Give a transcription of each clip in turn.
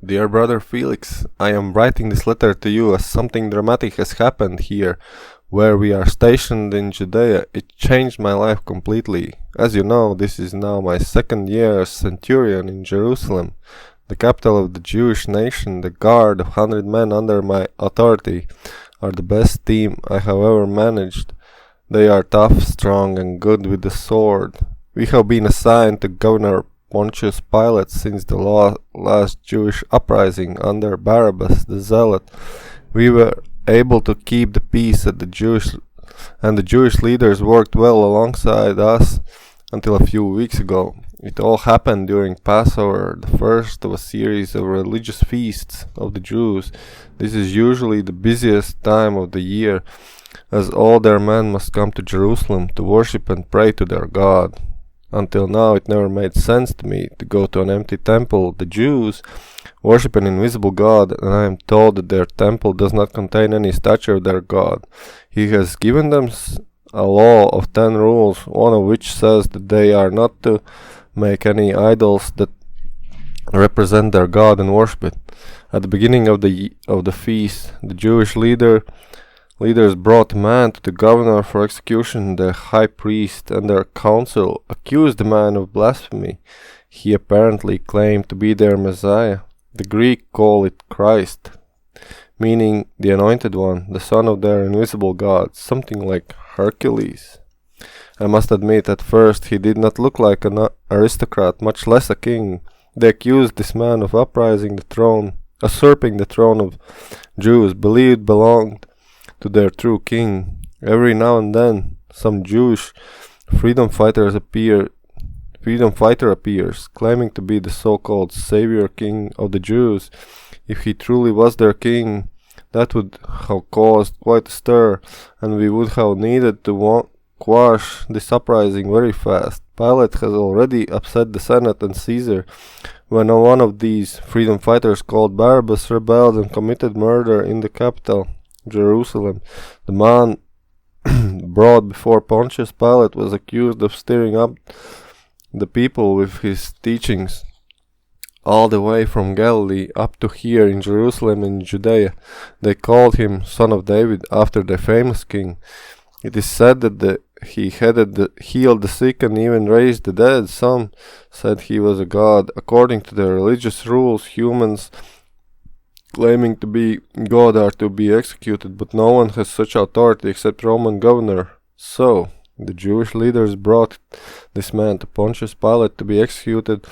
Dear brother Felix, I am writing this letter to you as something dramatic has happened here, where we are stationed in Judea. It changed my life completely. As you know, this is now my second year as centurion in Jerusalem, the capital of the Jewish nation. The guard of 100 men under my authority are the best team I have ever managed. They are tough, strong, and good with the sword. We have been assigned to Governor Pontius Pilate since the last Jewish uprising under Barabbas the Zealot. We were able to keep the peace and the Jewish leaders worked well alongside us until a few weeks ago. It all happened during Passover, the first of a series of religious feasts of the Jews. This is usually the busiest time of the year, as all their men must come to Jerusalem to worship and pray to their God. Until now it never made sense to me to go to an empty temple. The Jews worship an invisible God, and I am told that their temple does not contain any statue of their God. He has given them a law of 10 rules, one of which says that they are not to make any idols that represent their God and worship it. At the beginning of the feast, the Jewish leaders brought a man to the governor for execution. The high priest and their council accused the man of blasphemy. He apparently claimed to be their Messiah. The Greek call it Christ, meaning the Anointed One, the son of their invisible God, something like Hercules. I must admit, at first he did not look like an aristocrat, much less a king. They accused this man of usurping the throne of Jews, believed belonged to their true king. Every now and then some Jewish freedom fighter appears, claiming to be the so-called savior king of the Jews. If he truly was their king, that would have caused quite a stir, and we would have needed to quash this uprising very fast. Pilate has already upset the Senate and Caesar when one of these freedom fighters called Barabbas rebelled and committed murder in the capital, Jerusalem. The man brought before Pontius Pilate was accused of stirring up the people with his teachings all the way from Galilee up to here in Jerusalem and Judea. They called him Son of David after the famous king. It is said that he healed the sick and even raised the dead. Some said he was a god. According to the religious rules, humans claiming to be God are to be executed, but no one has such authority except Roman governor. So the Jewish leaders brought this man to Pontius Pilate to be executed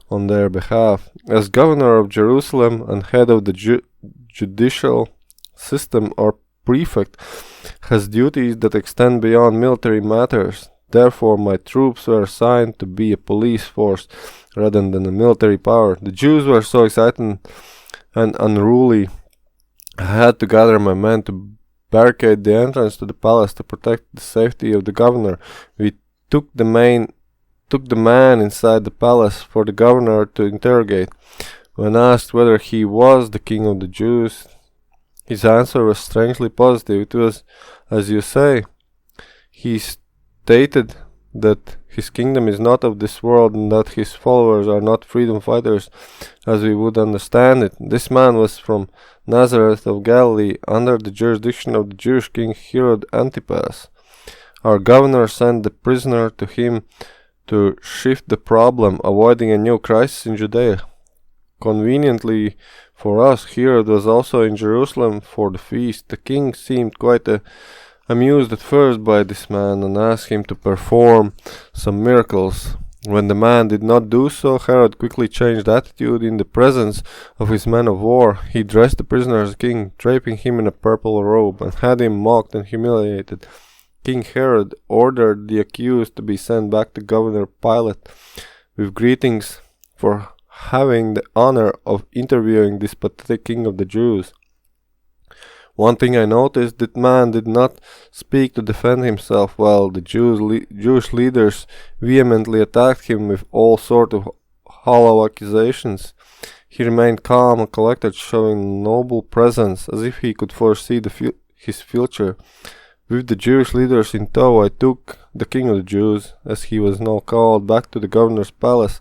on their behalf. As governor of Jerusalem and head of the judicial system, or prefect has duties that extend beyond military matters. Therefore my troops were assigned to be a police force rather than a military power. The Jews were so excited and unruly. I had to gather my men to barricade the entrance to the palace to protect the safety of the governor. We took the man inside the palace for the governor to interrogate. When asked whether he was the king of the Jews, his answer was strangely positive. It was, as you say. He stated that his kingdom is not of this world and that his followers are not freedom fighters as we would understand it. This man was from Nazareth of Galilee, under the jurisdiction of the Jewish king Herod Antipas. Our governor sent the prisoner to him to shift the problem, avoiding a new crisis in Judea. Conveniently for us, Herod was also in Jerusalem for the feast. The king seemed quite amused at first by this man and asked him to perform some miracles. When the man did not do so, Herod quickly changed attitude in the presence of his men of war. He dressed the prisoner as king, draping him in a purple robe, and had him mocked and humiliated. King Herod ordered the accused to be sent back to Governor Pilate with greetings for having the honor of interviewing this pathetic king of the Jews. One thing I noticed, that man did not speak to defend himself, while the Jewish leaders vehemently attacked him with all sorts of hollow accusations. He remained calm and collected, showing noble presence, as if he could foresee his future. With the Jewish leaders in tow, I took the king of the Jews, as he was now called, back to the governor's palace.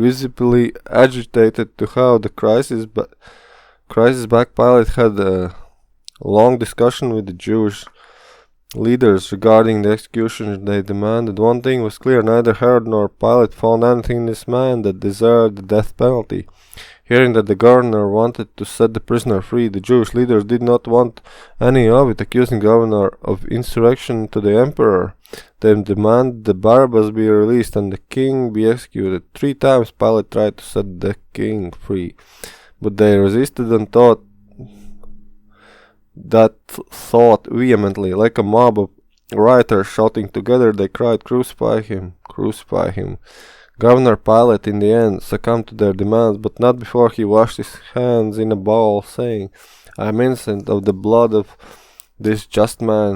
visibly agitated to have the crisis back. Pilate had a long discussion with the Jewish leaders regarding the execution they demanded. One thing was clear: neither Herod nor Pilate found anything in this man that deserved the death penalty. Hearing that the governor wanted to set the prisoner free, the Jewish leaders did not want any of it, accusing the governor of insurrection to the emperor. They demanded that Barabbas be released and the king be executed. 3 times Pilate tried to set the king free, but they resisted and thought vehemently. Like a mob of rioters shouting together, they cried, "Crucify him! Crucify him!" Governor Pilate in the end succumbed to their demands, but not before he washed his hands in a bowl, saying, "I am innocent of the blood of this just man.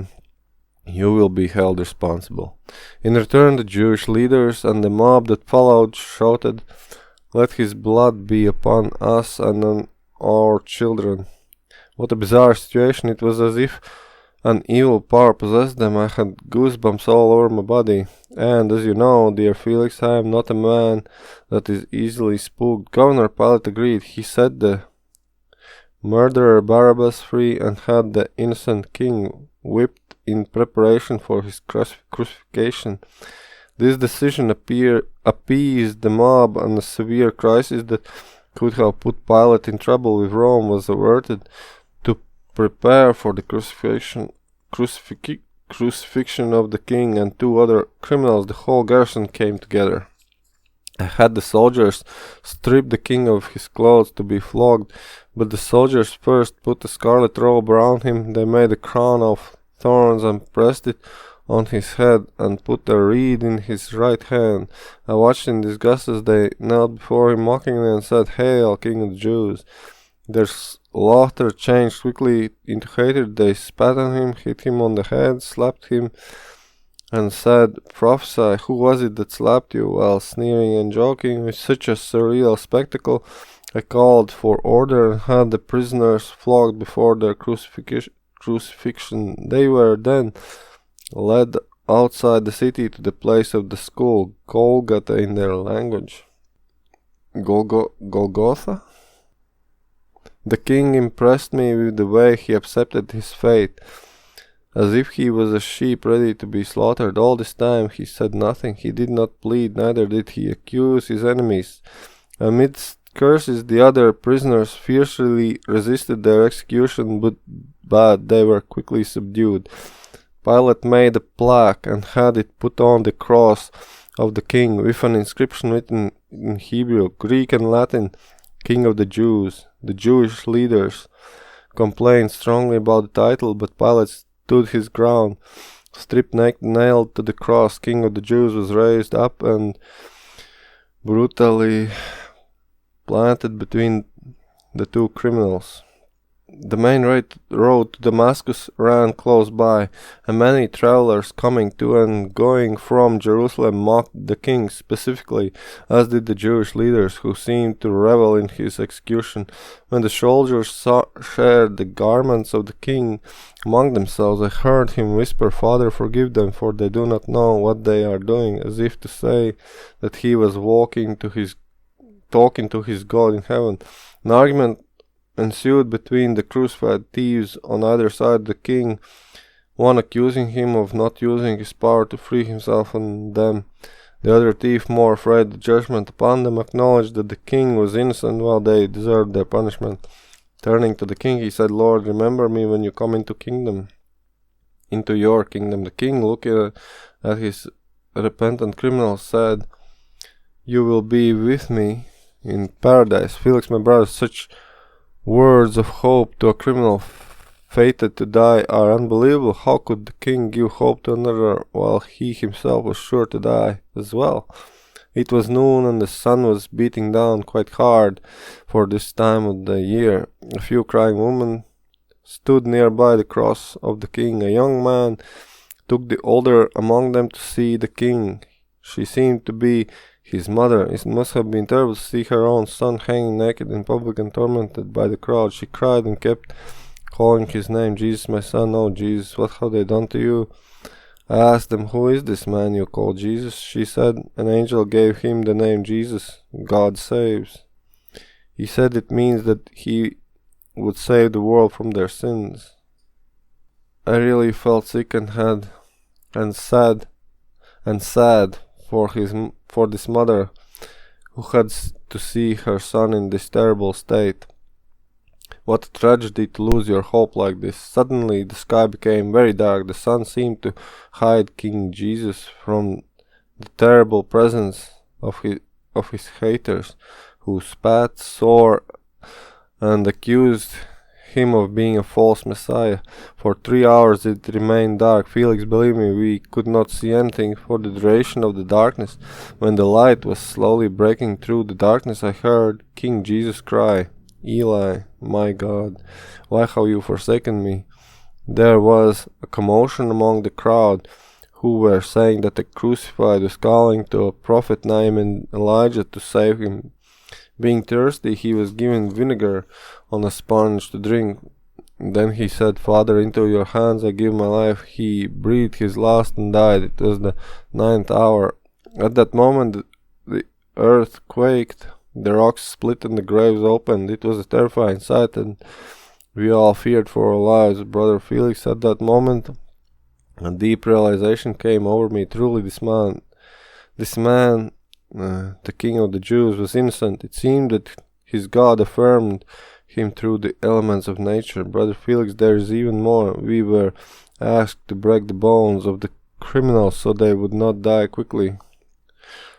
You will be held responsible." In return, the Jewish leaders and the mob that followed shouted, "Let his blood be upon us and on our children." What a bizarre situation. It was as if an evil power possessed them. I had goosebumps all over my body. And as you know, dear Felix, I am not a man that is easily spooked. Governor Pilate agreed. He set the murderer Barabbas free and had the innocent king whipped in preparation for his crucifixion. This decision appeased the mob, and a severe crisis that could have put Pilate in trouble with Rome was averted. To prepare for the crucifixion of the king and 2 other criminals, the whole garrison came together. I had the soldiers strip the king of his clothes to be flogged, but the soldiers first put a scarlet robe around him. They made a crown of thorns and pressed it on his head and put a reed in his right hand. I watched in disgust as they knelt before him mockingly and said, "Hail, King of the Jews." Their laughter changed quickly into hatred. They spat on him, hit him on the head, slapped him, and said, "Prophesy, who was it that slapped you?" While sneering and joking with such a surreal spectacle, I called for order and had the prisoners flogged before their crucifixion. They were then led outside the city to the place of the skull, Golgotha in their language. Golgotha? The king impressed me with the way he accepted his fate, as if he was a sheep ready to be slaughtered. All this time he said nothing. He did not plead, neither did he accuse his enemies. Amidst curses, the other prisoners fiercely resisted their execution, but they were quickly subdued. Pilate made a plaque and had it put on the cross of the king with an inscription written in Hebrew, Greek, and Latin, "King of the Jews." The Jewish leaders complained strongly about the title, but Pilate stood his ground. Stripped naked, nailed to the cross, King of the Jews was raised up and brutally planted between the 2 criminals. The main road to Damascus ran close by, and many travelers coming to and going from Jerusalem mocked the king specifically, as did the Jewish leaders, who seemed to revel in his execution. When the soldiers shared the garments of the king among themselves, I heard him whisper, "Father, forgive them, for they do not know what they are doing," as if to say that he was talking to his God in heaven. An argument ensued between the crucified thieves on either side of the king, one accusing him of not using his power to free himself and them. The other thief, more afraid of judgment upon them, acknowledged that the king was innocent while they deserved their punishment. Turning to the king, he said, "Lord, remember me when you come into your kingdom." The king, looking at his repentant criminals, said, "You will be with me in paradise." Felix, my brother, such words of hope to a criminal fated to die are unbelievable. How could the king give hope to another while he himself was sure to die as well? It was noon and the sun was beating down quite hard for this time of the year. A few crying women stood nearby the cross of the king. A young man took the older among them to see the king. She seemed to be his mother. It must have been terrible to see her own son hanging naked in public and tormented by the crowd. She cried and kept calling his name, "Jesus, my son, oh Jesus, what have they done to you?" I asked them, "Who is this man you call Jesus?" She said, "An angel gave him the name Jesus, God saves. He said it means that he would save the world from their sins." I really felt sick and sad for this mother who had to see her son in this terrible state. What a tragedy to lose your hope like this. Suddenly the sky became very dark. The sun seemed to hide King Jesus from the terrible presence of his haters, who spat, swore, and accused him of being a false messiah. For 3 hours it remained dark. Felix, believe me, we could not see anything for the duration of the darkness. When the light was slowly breaking through the darkness, I heard King Jesus cry, "Eli, my God, why have you forsaken me?" There was a commotion among the crowd, who were saying that the crucified was calling to a prophet named Elijah to save him. Being thirsty, he was given vinegar on a sponge to drink. Then he said, "Father, into your hands I give my life." He breathed his last and died. It was the 9th hour. At that moment the earth quaked, the rocks split and the graves opened. It was a terrifying sight, and we all feared for our lives. Brother Felix, at that moment a deep realization came over me. Truly this man, the King of the Jews, was innocent. It seemed that his God affirmed him through the elements of nature. Brother Felix, there is even more. We were asked to break the bones of the criminals so they would not die quickly.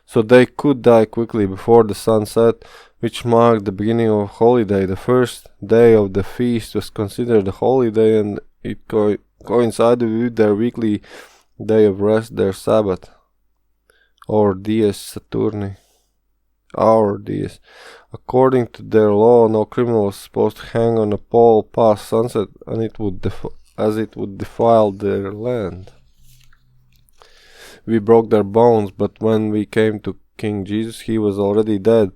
So they could die quickly before the sun set, which marked the beginning of a holiday. The first day of the feast was considered a holiday, and it coincided with their weekly day of rest, their Sabbath, or Dies Saturni, our Dies. According to their law, no criminal was supposed to hang on a pole past sunset, and it would defile their land. We broke their bones, but when we came to King Jesus, he was already dead.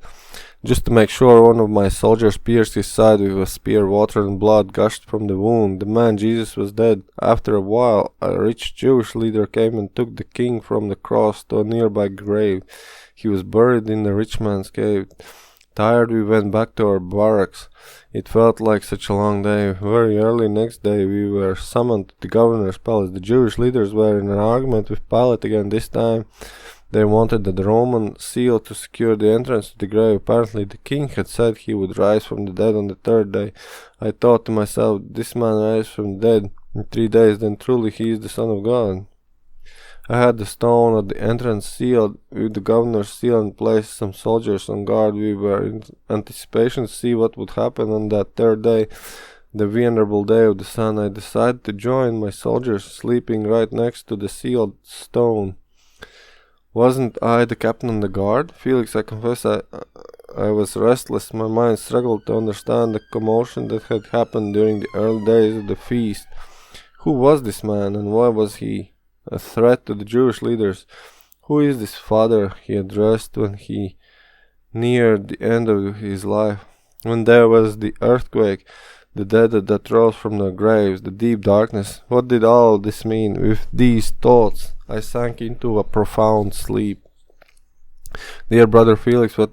Just to make sure, one of my soldiers pierced his side with a spear. Water and blood gushed from the wound. The man Jesus was dead. After a while, a rich Jewish leader came and took the king from the cross to a nearby grave. He was buried in the rich man's cave. Tired, we went back to our barracks. It felt like such a long day. Very early next day, we were summoned to the governor's palace. The Jewish leaders were in an argument with Pilate again. This time they wanted the Roman seal to secure the entrance to the grave. Apparently the king had said he would rise from the dead on the 3rd day. I thought to myself, this man rises from the dead in 3 days, then truly he is the Son of God. I had the stone at the entrance sealed with the governor's seal and placed some soldiers on guard. We were in anticipation to see what would happen on that 3rd day, the venerable day of the sun. I decided to join my soldiers sleeping right next to the sealed stone. Wasn't I the captain on the guard? Felix, I confess I was restless. My mind struggled to understand the commotion that had happened during the early days of the feast. Who was this man, and why was he a threat to the Jewish leaders? Who is this father he addressed when he neared the end of his life? When there was the earthquake, the dead that rose from their graves, the deep darkness. What did all this mean? With these thoughts, I sank into a profound sleep. Dear brother Felix, what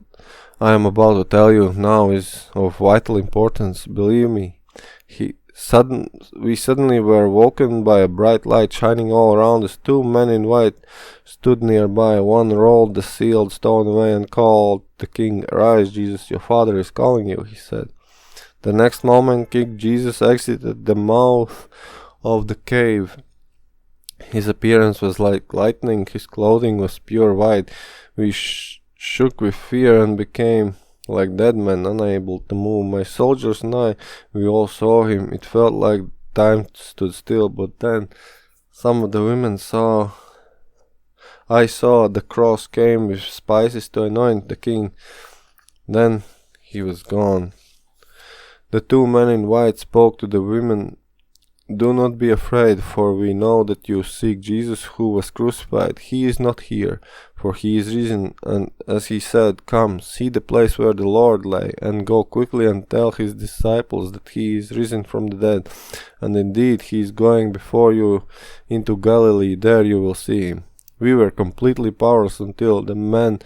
I am about to tell you now is of vital importance. Believe me, we suddenly were woken by a bright light shining all around us. 2 men in white stood nearby. One rolled the sealed stone away and called the king. "Arise, Jesus, your father is calling you," he said. The next moment, King Jesus exited the mouth of the cave. His appearance was like lightning. His clothing was pure white. We shook with fear and became like dead men, unable to move. My soldiers and I, we all saw him. It felt like time stood still, but then some of the women I saw the cross came with spices to anoint the king. Then he was gone. The 2 men in white spoke to the women Do not be afraid, for we know that you seek Jesus who was crucified. He is not here, for he is risen, and as he said, come, see the place where the Lord lay, and go quickly and tell his disciples that he is risen from the dead. And indeed, he is going before you into Galilee. There you will see him. We were completely powerless until the man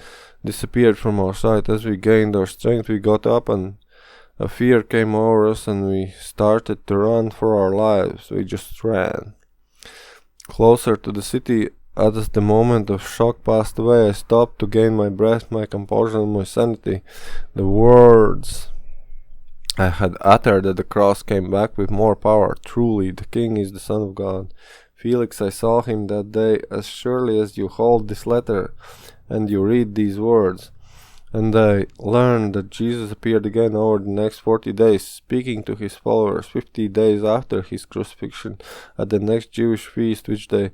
disappeared from our sight. As we gained our strength, we got up, and a fear came over us, and we started to run for our lives. We just ran. Closer to the city, as the moment of shock passed away, I stopped to gain my breath, my composure, and my sanity. The words I had uttered at the cross came back with more power. Truly, the King is the Son of God. Felix, I saw him that day, as surely as you hold this letter and you read these words. And I learned that Jesus appeared again over the next 40 days, speaking to his followers 50 days after his crucifixion. At the next Jewish feast, which they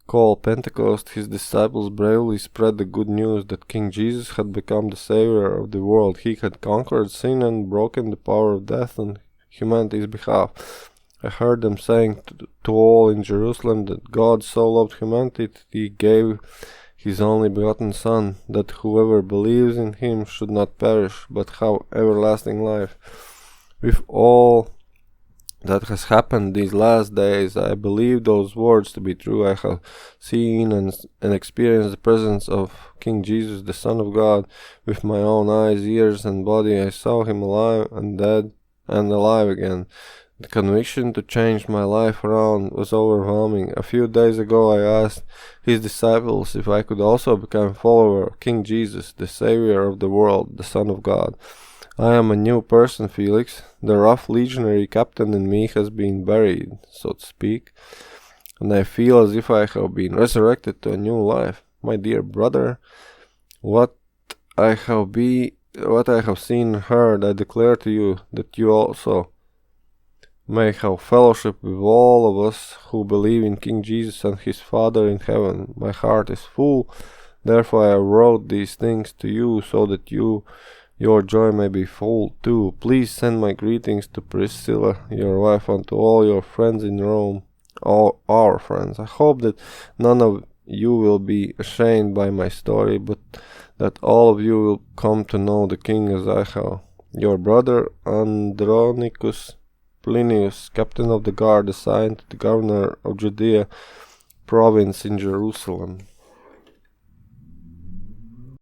call Pentecost, his disciples bravely spread the good news that King Jesus had become the Savior of the world. He had conquered sin and broken the power of death on humanity's behalf. I heard them saying to all in Jerusalem that God so loved humanity that he gave his only begotten Son, that whoever believes in him should not perish, but have everlasting life. With all that has happened these last days, I believe those words to be true. I have seen and experienced the presence of King Jesus, the Son of God, with my own eyes, ears, and body. I saw him alive and dead and alive again. The conviction to change my life around was overwhelming. A few days ago I asked his disciples if I could also become a follower of King Jesus, the Savior of the world, the Son of God. I am a new person, Felix. The rough legionary captain in me has been buried, so to speak, and I feel as if I have been resurrected to a new life. My dear brother, what I have seen and heard, I declare to you, that you also may have fellowship with all of us who believe in King Jesus and his Father in heaven. My heart is full, therefore I wrote these things to you, so that your joy may be full too. Please send my greetings to Priscilla, your wife, and to all your friends in Rome, all our friends. I hope that none of you will be ashamed by my story, but that all of you will come to know the King as I have. Your brother Andronicus Plinius, captain of the guard assigned to the governor of Judea province in Jerusalem.